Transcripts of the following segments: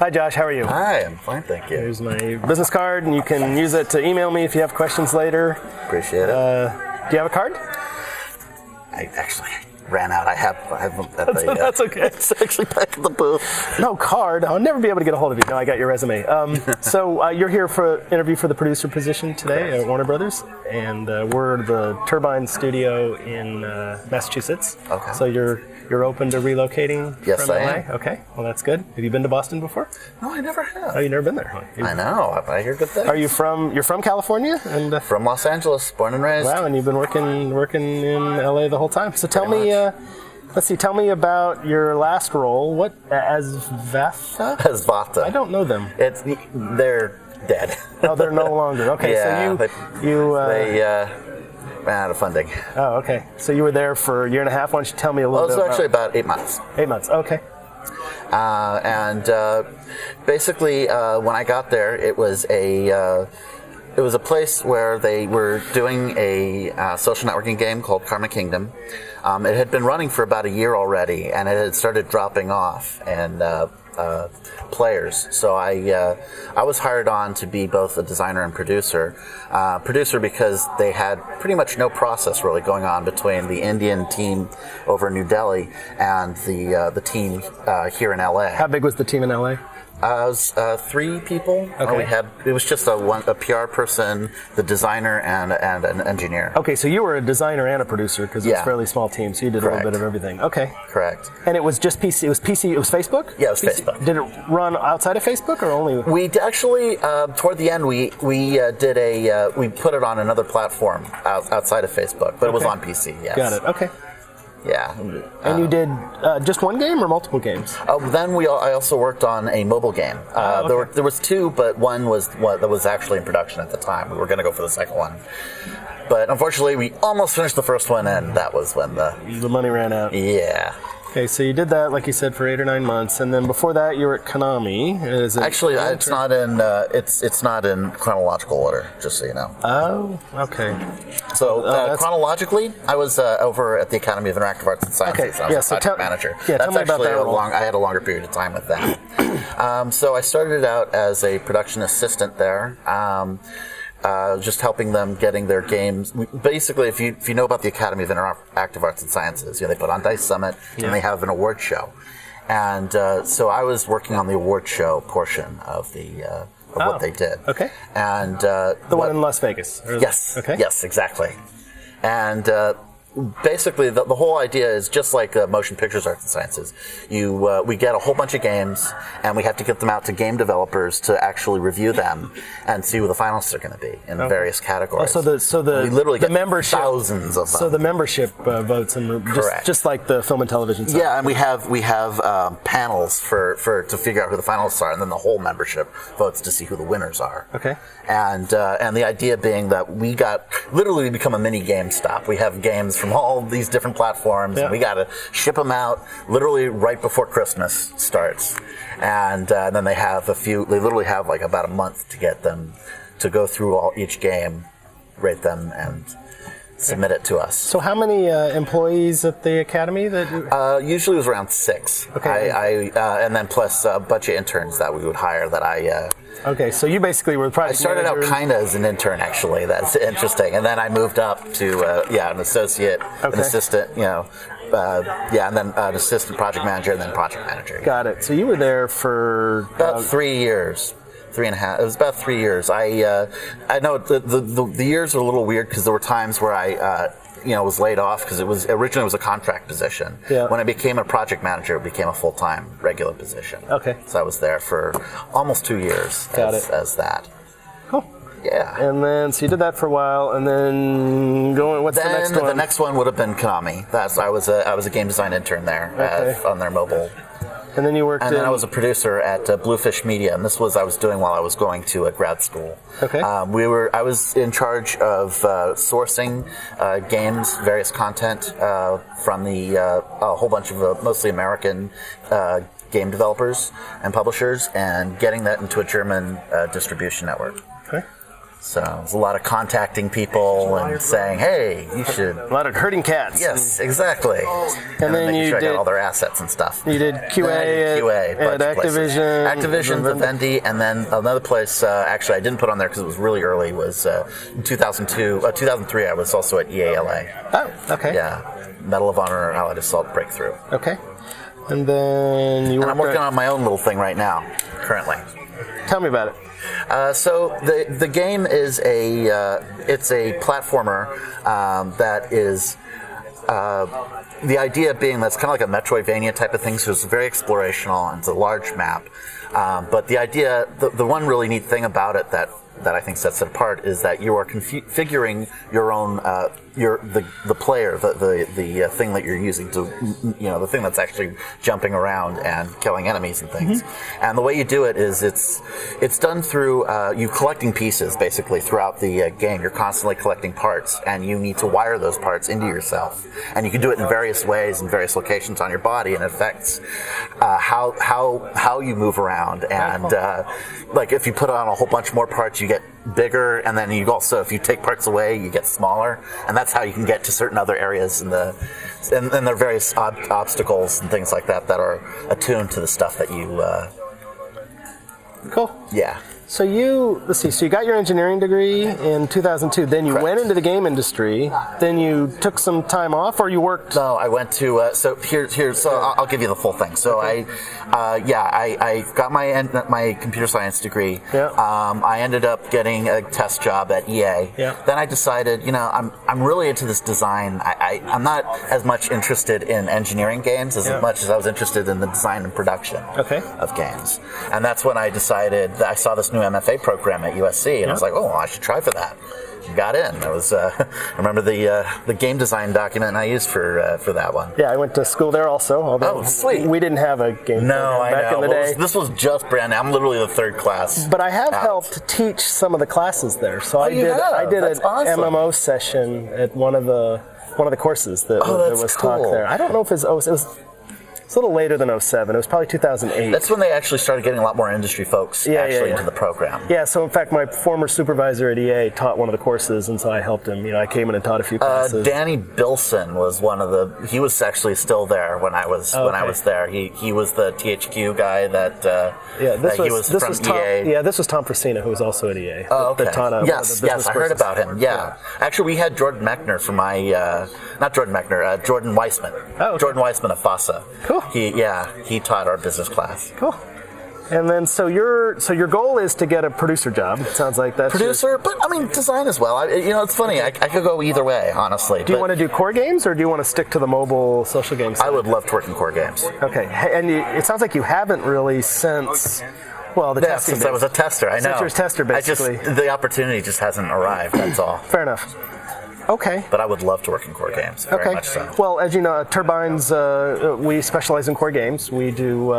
Hi Josh, how are you? Hi, I'm fine, thank you. Here's my business card, and you can use it to email me if you have questions later. Appreciate it. Do you have a card? I actually ran out. I have them at the... That's okay. It's actually back in the booth. No card. I'll never be able to get a hold of you. No, I got your resume. So you're here for an interview for the producer position today at Warner Brothers, and we're the Turbine studio in Massachusetts. Okay. So you're open to relocating Yes, from I LA? am. Okay, well that's good. Have you been to Boston before? No, I never have. Oh, you've never been there? Huh? I know. I hear good things. Are you you're from California? And From Los Angeles, born and raised. wow, and you've been working in LA the whole time. So tell me, tell me about your last role. What, as Vata? As Vata. I don't know them. They're dead. Oh, they're no longer. Okay, Yeah, so they ran out of funding. Oh, okay. So you were there for a year and a half. Why don't you tell me a little Well, it bit was actually about 8 months. 8 months, okay. Basically, when I got there, it was a place where they were doing a social networking game called Karma Kingdom. It had been running for about a year already, and it had started dropping off and players. So I was hired on to be both a designer and producer. Producer because they had pretty much no process really going on between the Indian team over in New Delhi and the team here in LA. How big was the team in LA? It was 3 people. Okay. It was just a PR person, the designer, and an engineer. Okay, so you were a designer and a producer because it was a fairly small team, so you did a little bit of everything. Okay. Correct. And it was just PC. It was PC. It was Facebook. Yeah, it was PC? Facebook. Did it run outside of Facebook or only? We actually toward the end we put it on another platform outside of Facebook, but it was on PC. Yes. Got it. Okay. Yeah. And you did just one game or multiple games? Then I also worked on a mobile game. There was 2, but one was that was actually in production at the time. We were going to go for the second one, but unfortunately, we almost finished the first one, and that was when the money ran out. Yeah. Okay, so you did that, like you said, for 8 or 9 months, and then before that, you were at Konami. Actually, it's not in chronological order, just so you know. Oh, okay. So chronologically, I was over at the Academy of Interactive Arts and Sciences. Okay. I was a project manager. Yeah, tell me about that role. I had a longer period of time with that. So I started out as a production assistant there. Just helping them getting their games. Basically, if you know about the Academy of Interactive Arts and Sciences, they put on Dice Summit and they have an award show, and so I was working on the award show portion of what they did. Okay. And the one in Las Vegas. Yes. Okay. Yes, exactly. And basically, the whole idea is just like motion pictures arts and sciences. We get a whole bunch of games, and we have to get them out to game developers to actually review them and see who the finalists are going to be in various categories. Oh, so we literally get membership, thousands of them. So the membership votes, and just like the film and television side. Yeah, and we have panels to figure out who the finalists are, and then the whole membership votes to see who the winners are. Okay. And the idea being that we literally become a mini GameStop. We have games from all these different platforms, and we got to ship them out literally right before Christmas starts. And then they literally have like about a month to get them to go through each game, rate them, and submit it to us. So how many employees at the Academy? Usually it was around 6. Okay. And then plus a bunch of interns that we would hire that I... Okay, so you basically were the project manager. I started out kind of as an intern, actually. That's interesting. And then I moved up to, an associate, an assistant, and then an assistant project manager, and then project manager. Got it. So you were there for... About 3 years. 3.5. It was about 3 years. I know the years are a little weird because there were times where I was laid off because it was originally a contract position. Yeah. When I became a project manager, it became a full-time regular position. Okay. So I was there for almost 2 years as that. Cool. Yeah. And then, so you did that for a while, and then what's the next one? The next one would have been Konami. I was a game design intern there on their mobile. And then you worked. And then I was a producer at Bluefish Media, and this was I was doing while I was going to grad school. Okay. I was in charge of sourcing games, various content from a whole bunch of mostly American game developers and publishers, and getting that into a German distribution network. Okay. So there's a lot of contacting people and saying, "Hey, you should." A lot of herding cats. Yes, exactly. And then making sure I got all their assets and stuff. You did QA at Activision. Activision, Vivendi, and then another place. Actually, I didn't put on there because it was really early. Was in 2003. I was also at EA LA. Oh, okay. Yeah, Medal of Honor, Allied Assault Breakthrough. Okay. And then you. And I'm working on my own little thing right now, currently. Tell me about it. So the game is it's a platformer that is the idea being that's kind of like a Metroidvania type of thing. So it's very explorational and it's a large map. But the idea, the one really neat thing about it that I think sets it apart is that you are configuring your own the player, the thing that you're using to, the thing that's actually jumping around and killing enemies and things. Mm-hmm. And the way you do it is it's done through you collecting pieces basically throughout the game. You're constantly collecting parts, and you need to wire those parts into yourself. And you can do it in various ways in various locations on your body, and it affects how you move around. And like if you put on a whole bunch more parts, you get bigger, and then you also, if you take parts away, you get smaller, and that's how you can get to certain other areas and there are various obstacles and things like that are attuned to the stuff that you Cool. Yeah. So you got your engineering degree in 2002. Then you Correct. went into the game industry. Then you took some time off, or you worked. No, I went to. So I'll give you the full thing. So okay. I got my computer science degree. Yeah. I ended up getting a test job at EA. Yeah. Then I decided, I'm really into this design. I'm not as much interested in engineering games as much as I was interested in the design and production of games. And that's when I decided that I saw this new MFA program at USC, and I was like, oh, I should try for that. Got in. It was. I remember the game design document I used for that one. Yeah, I went to school there also. Although sweet. We didn't have a game back in the day. This was just brand new. I'm literally the third class. But I have helped teach some of the classes there. So I did an awesome. MMO session at one of the courses that was taught there. I don't know if it was a little later than 07. It was probably 2008. That's when they actually started getting a lot more industry folks into the program. Yeah, so in fact, my former supervisor at EA taught one of the courses, and so I helped him. I came in and taught a few classes. Danny Bilson was he was actually still there when I was there. He was the THQ guy this was Tom, EA. Yeah, this was Tom Frisina, who was also at EA. Oh, okay. Yes, I heard about him. Yeah. Actually, we had Jordan Mechner from Jordan Weissman. Oh, okay. Jordan Weissman of FASA. Cool. He taught our business class. Cool. And then, so your goal is to get a producer job. It sounds like that's producer, but I mean design as well. It's funny. I could go either way, honestly. Do you want to do core games, or do you want to stick to the mobile social games? I would love to work in core games. Okay, and it sounds like you haven't really since. Well, testing. Since I was a tester, I know. Since you're a tester, basically. The opportunity just hasn't arrived. That's all. Fair enough. Okay. But I would love to work in core games. Very much so. Well, as you know, Turbines, we specialize in core games. We do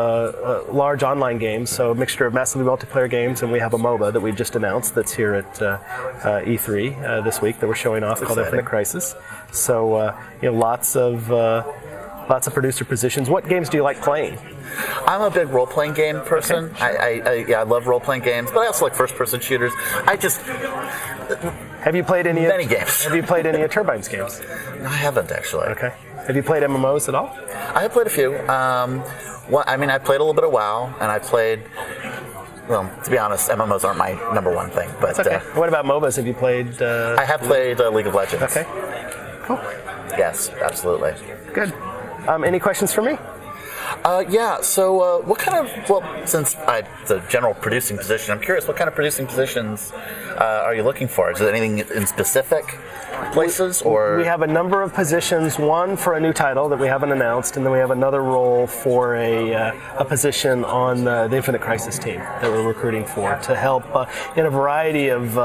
large online games, so a mixture of massively multiplayer games, and we have a MOBA that we just announced that's here at E3 this week that we're showing off called Infinite Crisis. So, lots of producer positions. What games do you like playing? I'm a big role-playing game person. Okay, sure. I love role-playing games, but I also like first-person shooters. Have you played many games? Have you played any of Turbine's games? No, I haven't actually. Okay. Have you played MMOs at all? I have played a few. I played a little bit of WoW, and I played. Well, to be honest, MMOs aren't my number one thing. But okay. What about MOBAs? Have you played? I have played League of Legends. Okay. Cool. Yes, absolutely. Good. Any questions for me? So what kind of, since it's a general producing position, I'm curious, what kind of producing positions are you looking for? Is there anything in specific places, or? We have a number of positions, one for a new title that we haven't announced, and then we have another role for a position on the Infinite Crisis team that we're recruiting for to help in a variety of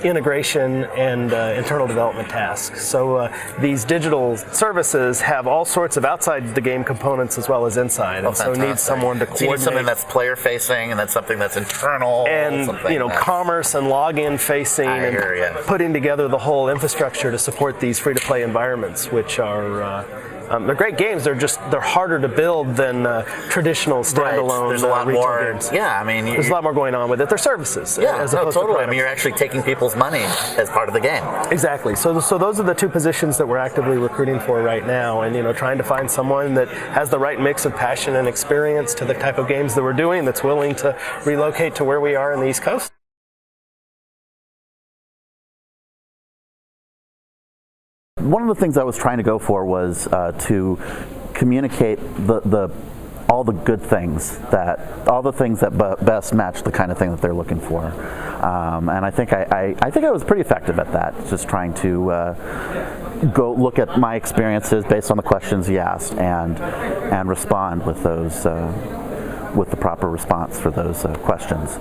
integration and internal development tasks. So these digital services have all sorts of outside the game components as well as inside, and so need someone to coordinate. So you need something that's player facing, and then something that's internal, and commerce and login facing, and putting together the whole infrastructure infrastructure to support these free-to-play environments, which are they're great games. They're harder to build than traditional standalone There's a lot retail more. games. Yeah, I mean, there's a lot more going on with it. They're services. Yeah, as no, opposed to totally. I products. mean, you're actually taking people's money as part of the game. Exactly. So those are the two positions that we're actively recruiting for right now, and trying to find someone that has the right mix of passion and experience to the type of games that we're doing, that's willing to relocate to where we are in the East Coast. One of the things I was trying to go for was to communicate all the good things, all the things that best match the kind of thing that they're looking for, and I think I was pretty effective at that. Just trying to go look at my experiences based on the questions he asked and respond with those with the proper response for those questions.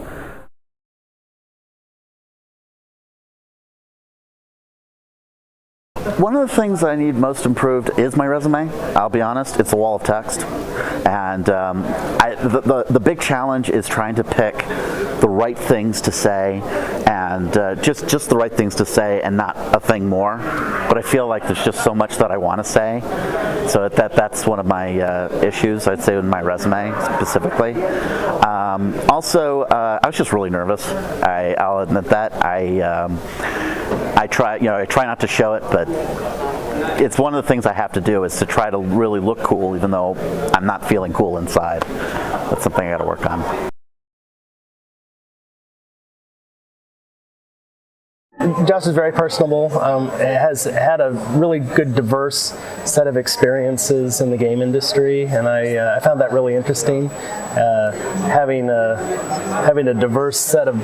One of the things I need most improved is my resume. I'll be honest, it's a wall of text. And the big challenge is trying to pick the right things to say, and just the right things to say and not a thing more. But I feel like there's just so much that I want to say. So that's one of my issues, I'd say, with my resume specifically. Also, I was just really nervous. I'll admit that. I try not to show it, but it's one of the things I have to do, is to try to really look cool, even though I'm not feeling cool inside. That's something I got to work on. Josh is very personable, has had a really good diverse set of experiences in the game industry, and I found that really interesting. Having a diverse set of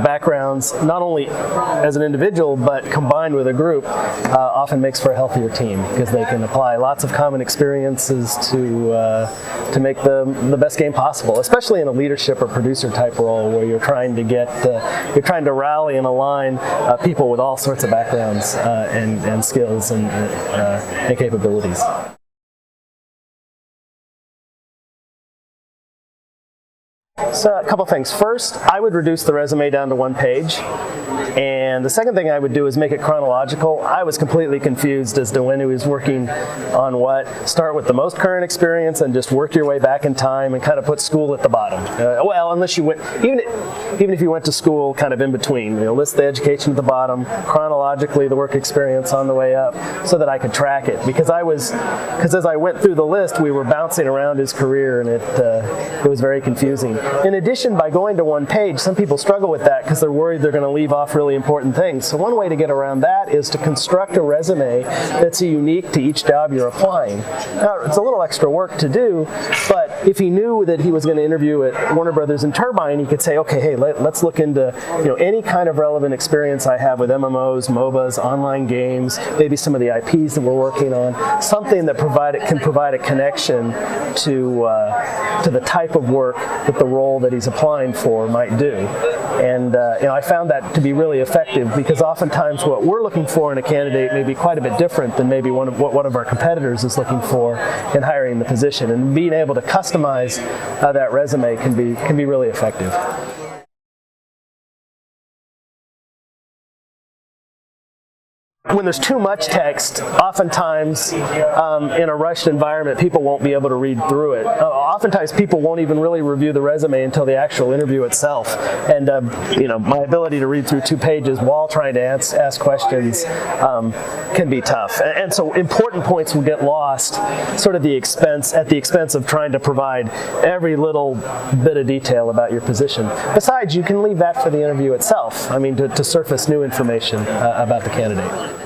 backgrounds, not only as an individual but combined with a group, often makes for a healthier team, because they can apply lots of common experiences to make the best game possible, especially in a leadership or producer type role where you're trying to rally and align people with all sorts of backgrounds and skills and capabilities. So a couple things. First, I would reduce the resume down to one page. And the second thing I would do is make it chronological. I was completely confused as to when he was working on what. Start with the most current experience and just work your way back in time and kind of put school at the bottom. Well, unless you went, even if you went to school kind of in between, list the education at the bottom, chronologically the work experience on the way up, so that I could track it. Because as I went through the list, we were bouncing around his career, and it was very confusing. In addition, by going to one page, some people struggle with that because they're worried they're going to leave off really important things. So one way to get around that is to construct a resume that's unique to each job you're applying. Now, it's a little extra work to do, but if he knew that he was going to interview at Warner Brothers and Turbine, he could say, okay, hey, let's look into any kind of relevant experience I have with MMOs, MOBAs, online games, maybe some of the IPs that we're working on, something that can provide a connection to the type of work that the role that he's applying for might do. And I found that to be really effective, because oftentimes what we're looking for in a candidate may be quite a bit different than maybe what one of our competitors is looking for in hiring the position. And being able to customize that resume can be really effective. When there's too much text, oftentimes in a rushed environment, people won't be able to read through it. Oftentimes people won't even really review the resume until the actual interview itself. And my ability to read through 2 pages while trying to ask questions can be tough. And so important points will get lost sort of at the expense of trying to provide every little bit of detail about your position. Besides, you can leave that for the interview itself. I mean, to surface new information about the candidate.